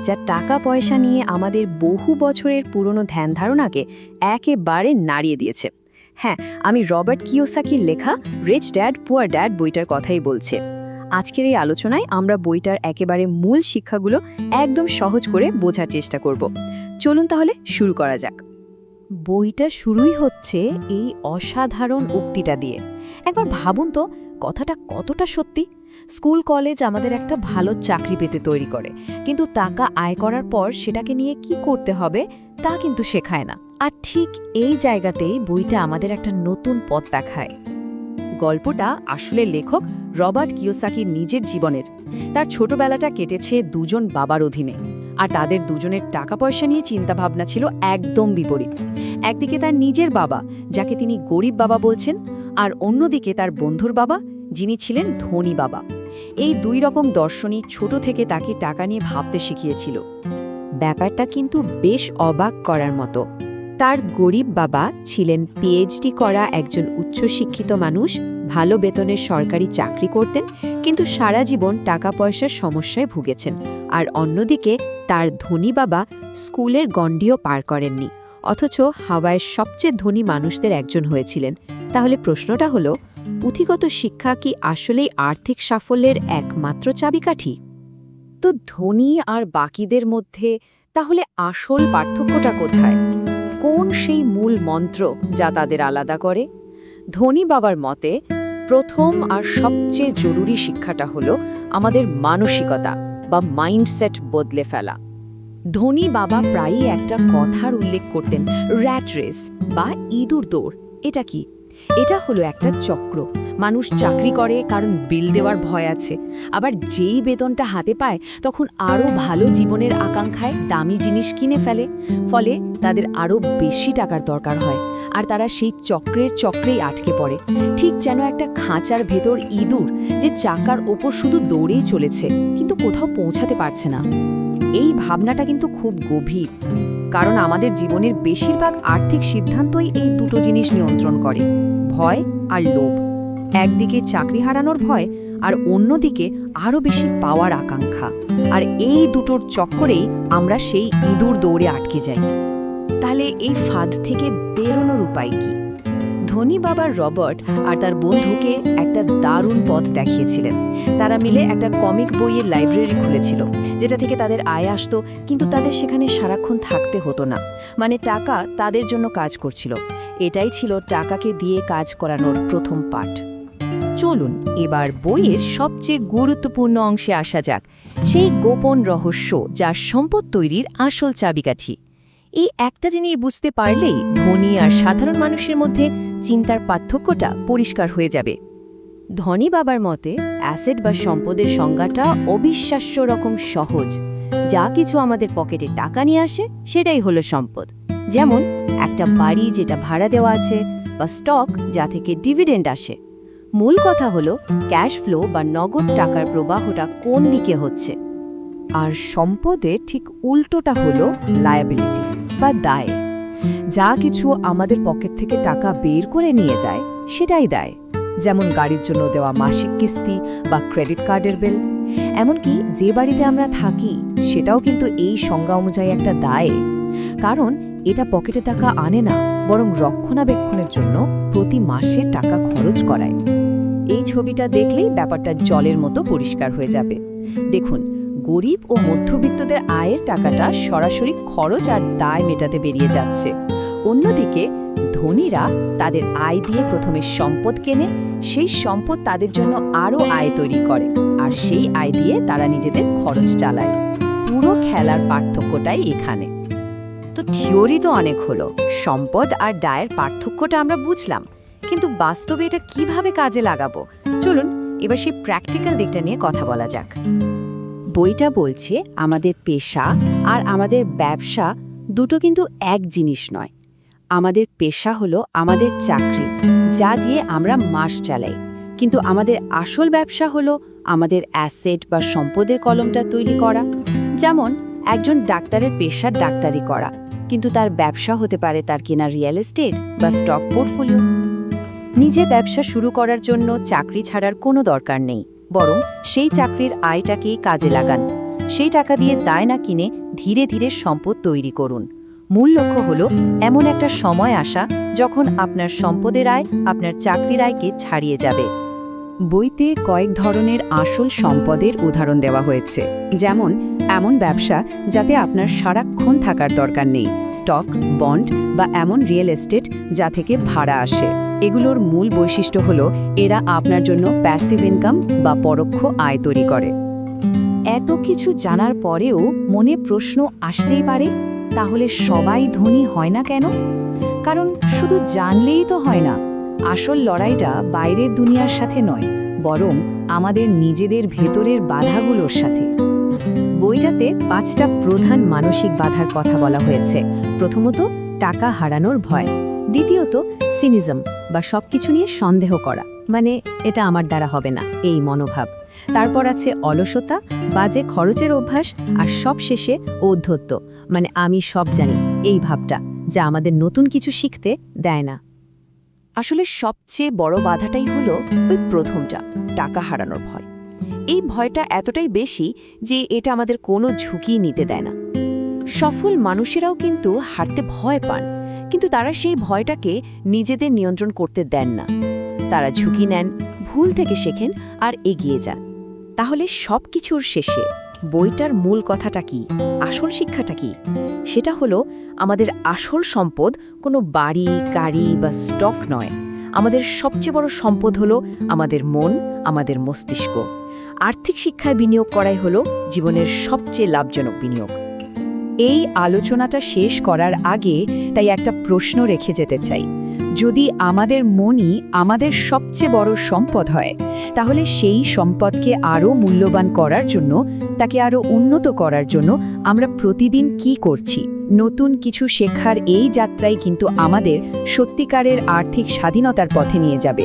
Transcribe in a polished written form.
যা টাকা পয়সা নিয়ে আমাদের বহু বছরের পুরনো ধ্যান ধারণাকে একেবারে নাড়িয়ে দিয়েছে। হ্যাঁ, আমি রবার্ট কিওসাকির লেখা রিচ ড্যাড পুয়ার ড্যাড বইটার কথাই বলছি। আজকের এই আলোচনায় আমরা বইটার একেবারে মূল শিক্ষাগুলো একদম সহজ করে বোঝার চেষ্টা করব। চলুন তাহলে শুরু করা যাক। বইটা শুরুই হচ্ছে এই অসাধারণ উক্তিটা দিয়ে। একবার ভাবুন তো, কথাটা কতটা সত্যি। স্কুল কলেজ আমাদের একটা ভালো চাকরি পেতে তৈরি করে, কিন্তু টাকা আয় করার পর সেটাকে নিয়ে কি করতে হবে তা কিন্তু শেখায় না। আর ঠিক এই জায়গাতেই বইটা আমাদের একটা নতুন পথ দেখায়। গল্পটা আসলে লেখক রবার্ট কিওসাকির নিজের জীবনের। তার ছোটবেলাটা কেটেছে দুজন বাবার অধীনে, আর তাদের দুজনের টাকা পয়সা নিয়ে চিন্তাভাবনা ছিল একদম বিপরীত। একদিকে তার নিজের বাবা, যাকে তিনি গরিব বাবা বলছেন, আর অন্যদিকে তার বন্ধুর বাবা, যিনি ছিলেন ধনী বাবা। এই দুই রকম দর্শনই ছোট থেকে তাকে টাকা নিয়ে ভাবতে শিখিয়েছিল। ব্যাপারটা কিন্তু বেশ অবাক করার মতো। তার গরিব বাবা ছিলেন পিএইচডি করা একজন উচ্চশিক্ষিত মানুষ, ভালো বেতনের সরকারি চাকরি করতেন, কিন্তু সারা জীবন টাকা পয়সার সমস্যায় ভুগেছেন। আর অন্যদিকে তার ধনী বাবা স্কুলের গণ্ডিও পার করেননি, অথচ হাওয়ায় সবচেয়ে ধনী মানুষদের একজন হয়েছিলেন। তাহলে প্রশ্নটা হলো, পুঁথিগত শিক্ষা কি আসলেই আর্থিক সাফল্যের একমাত্র চাবিকাঠি? তো ধনী আর বাকিদের মধ্যে তাহলে আসল পার্থক্যটা কোথায়? কোন সেই মূল মন্ত্র যা তাদের আলাদা করে? ধনী বাবার মতে প্রথম আর সবচেয়ে জরুরি শিক্ষাটা হলো আমাদের মানসিকতা বা মাইন্ডসেট বদলে ফেলা। ধনী বাবা প্রায়ই একটা কথার উল্লেখ করতেন, র্যাট রেস বা ইঁদুর দৌড়। এটা কি? এটা হলো একটা চক্র। মানুষ চাকরি করে কারণ বিল দেওয়ার ভয় আছে, আবার যেই বেতনটা হাতে পায় তখন আরও ভালো জীবনের আকাঙ্ক্ষায় দামি জিনিস কিনে ফেলে। ফলে তাদের আরও বেশি টাকার দরকার হয়, আর তারা সেই চক্রেই আটকে পড়ে, ঠিক যেন একটা খাঁচার ভেতর ইঁদুর যে চাকার ওপর শুধু দৌড়েই চলেছে, কিন্তু কোথাও পৌঁছাতে পারছে না। এই ভাবনাটা কিন্তু খুব গভীর, কারণ আমাদের জীবনের বেশিরভাগ আর্থিক সিদ্ধান্তই এই দুটো জিনিস নিয়ন্ত্রণ করে, ভয় আর লোভ। একদিকে চাকরি হারানোর ভয়, আর অন্যদিকে আরও বেশি পাওয়ার আকাঙ্ক্ষা। আর এই দুটোর চক্করেই আমরা সেই ইঁদুর দৌড়ে আটকে যাই। তাহলে এই ফাঁদ থেকে বেরোনোর উপায় কি? ধনী বাবার রবার্ট আর তার বন্ধুকে একটা দারুণ পথ দেখিয়েছিলেন। তারা মিলে একটা কমিক বইয়ের লাইব্রেরি খুলেছিল, যেটা থেকে তাদের আয় আসতো, কিন্তু তাদের সেখানে সারাক্ষণ থাকতে হতো না। মানে টাকা তাদের জন্য কাজ করছিল। এটাই ছিল টাকাকে দিয়ে কাজ করানোর প্রথম পাঠ। চলুন এবার বইয়ের সবচেয়ে গুরুত্বপূর্ণ অংশে আসা যাক, সেই গোপন রহস্য যা সম্পদ তৈরির আসল চাবিকাঠি। এই একটা জিনিস বুঝতে পারলেই ধনী আর সাধারণ মানুষের মধ্যে চিন্তার পার্থক্যটা পরিষ্কার হয়ে যাবে। ধনী বাবার মতে অ্যাসেট বা সম্পদের সংজ্ঞাটা অবিশ্বাস্য রকম সহজ। যা কিছু আমাদের পকেটে টাকা নিয়ে আসে সেটাই হলো সম্পদ। যেমন একটা বাড়ি যেটা ভাড়া দেওয়া আছে, বা স্টক যা থেকে ডিভিডেন্ড আসে। মূল কথা হলো ক্যাশ ফ্লো বা নগদ টাকার প্রবাহটা কোন দিকে হচ্ছে। আর সম্পদের ঠিক উল্টোটা হলো লায়াবিলিটি বা দায়। যা কিছু আমাদের পকেট থেকে টাকা বের করে নিয়ে যায় সেটাই দায়। যেমন গাড়ির জন্য দেওয়া মাসিক কিস্তি বা ক্রেডিট কার্ডের বিল। এমনকি যে বাড়িতে আমরা থাকি সেটাও কিন্তু এই সংজ্ঞা অনুযায়ী একটা দায়, কারণ এটা পকেটে টাকা আনে না, বরং রক্ষণাবেক্ষণের জন্য প্রতি মাসে টাকা খরচ করায়। এই ছবিটা দেখলেই ব্যাপারটা জলের মতো পরিষ্কার হয়ে যাবে। দেখুন, গরিব ও মধ্যবিত্তদের আয়ের টাকাটা সরাসরি খরচ আর দায় মেটাতে বেরিয়ে যাচ্ছে। অন্যদিকে ধনীরা তাদের আয় দিয়ে প্রথমে সম্পদ কেনে, সেই সম্পদ তাদের জন্য আরও আয় তৈরি করে, আর সেই আয় দিয়ে তারা নিজেদের খরচ চালায়। পুরো খেলার পার্থক্যটাই এখানে। তো থিওরি তো অনেক হলো, সম্পদ আর দায়ের পার্থক্যটা আমরা বুঝলাম, কিন্তু বাস্তবে এটা কিভাবে কাজে লাগাবো? চলুন এবার সেই প্র্যাকটিক্যাল দিকটা নিয়ে কথা বলা যাক। বইটা বলছে আমাদের পেশা আর আমাদের ব্যবসা দুটো কিন্তু এক জিনিস নয়। আমাদের পেশা হলো আমাদের চাকরি, যা দিয়ে আমরা মাস চালাই, কিন্তু আমাদের আসল ব্যবসা হলো আমাদের অ্যাসেট বা সম্পদের কলমটা তৈরি করা। যেমন একজন ডাক্তারের পেশা ডাক্তারি করা, কিন্তু তার ব্যবসা হতে পারে তার কেনা রিয়েল এস্টেট বা স্টক পোর্টফোলিও। নিজের ব্যবসা শুরু করার জন্য চাকরি ছাড়ার কোনো দরকার নেই, বরং সেই চাকরির আয়টাকেই কাজে লাগান। সেই টাকা দিয়ে দায়না কিনে ধীরে ধীরে সম্পদ তৈরি করুন। মূল লক্ষ্য হলো এমন একটা সময় আসা যখন আপনার সম্পদের আয় আপনার চাকরির আয়কে ছাড়িয়ে যাবে। বইতে কয়েক ধরনের আসল সম্পদের উদাহরণ দেওয়া হয়েছে, যেমন এমন ব্যবসা যাতে আপনার সারাক্ষণ থাকার দরকার নেই, স্টক, বন্ড বা এমন রিয়েল এস্টেট যা থেকে ভাড়া আসে। এগুলোর মূল বৈশিষ্ট্য হলো এরা আপনার জন্য প্যাসিভ ইনকাম বা পরোক্ষ আয় তৈরি করে। এত কিছু জানার পরেও মনে প্রশ্ন আসতেই পারে, তাহলে সবাই ধনী হয় না কেন? কারণ শুধু জানলেই তো হয় না। আসল লড়াইটা বাইরের দুনিয়ার সাথে নয়, বরং আমাদের নিজেদের ভেতরের বাধাগুলোর সাথে। বইটাতে 5টা প্রধান মানসিক বাধার কথা বলা হয়েছে। প্রথমত, টাকা হারানোর ভয়। দ্বিতীয়ত, সিনিজম বা সবকিছু নিয়ে সন্দেহ করা, মানে এটা আমার দ্বারা হবে না, এই মনোভাব। তারপর আছে অলসতা, বাজে খরচের অভ্যাস, আর সবশেষে ঔদ্ধত্য, মানে আমি সব জানি, এই ভাবটা, যা আমাদের নতুন কিছু শিখতে দেয় না। আসলে সবচেয়ে বড় বাধাটাই হলো ওই প্রথমটা, টাকা হারানোর ভয়। এই ভয়টা এতটাই বেশি যে এটা আমাদের কোনো ঝুঁকি নিতে দেয় না। সফল মানুষেরাও কিন্তু হারতে ভয় পান, কিন্তু তারা সেই ভয়টাকে নিজেদের নিয়ন্ত্রণ করতে দেন না। তারা ঝুঁকি নেন, ভুল থেকে শেখেন আর এগিয়ে যান। তাহলে সব কিছুর শেষে বইটার মূল কথাটা কি, আসল শিক্ষাটা কি? সেটা হলো আমাদের আসল সম্পদ কোনো বাড়ি, গাড়ি বা স্টক নয়। আমাদের সবচেয়ে বড় সম্পদ হলো আমাদের মন, আমাদের মস্তিষ্ক। আর্থিক শিক্ষায় বিনিয়োগ করাই হলো জীবনের সবচেয়ে লাভজনক বিনিয়োগ। এই আলোচনাটা শেষ করার আগে তাই একটা প্রশ্ন রেখে যেতে চাই। যদি আমাদের মনই আমাদের সবচেয়ে বড় সম্পদ হয়, তাহলে সেই সম্পদকে আরও মূল্যবান করার জন্য, তাকে আরও উন্নত করার জন্য আমরা প্রতিদিন কি করছি? নতুন কিছু শেখার এই যাত্রাই কিন্তু আমাদের সত্যিকারের আর্থিক স্বাধীনতার পথে নিয়ে যাবে।